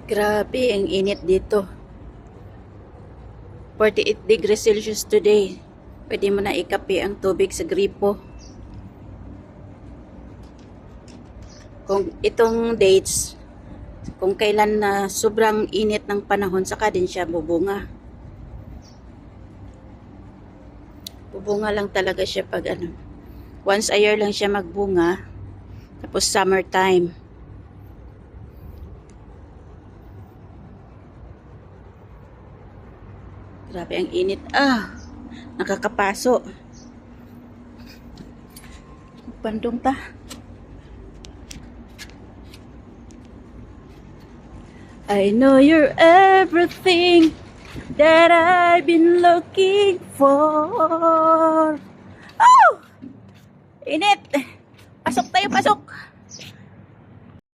Grabe, ang init dito. 48 degrees Celsius today. Pwede mo na ikape ang tubig sa gripo. Kung itong dates, kung kailan na sobrang init ng panahon, saka din siya bubunga. Bubunga lang talaga siya pag once a year lang siya magbunga. Tapos summertime. Grabe ang init. Nakakapaso. Bandong ta. I know you're everything that I've been looking for. Oh! Init! Pasok tayo, pasok!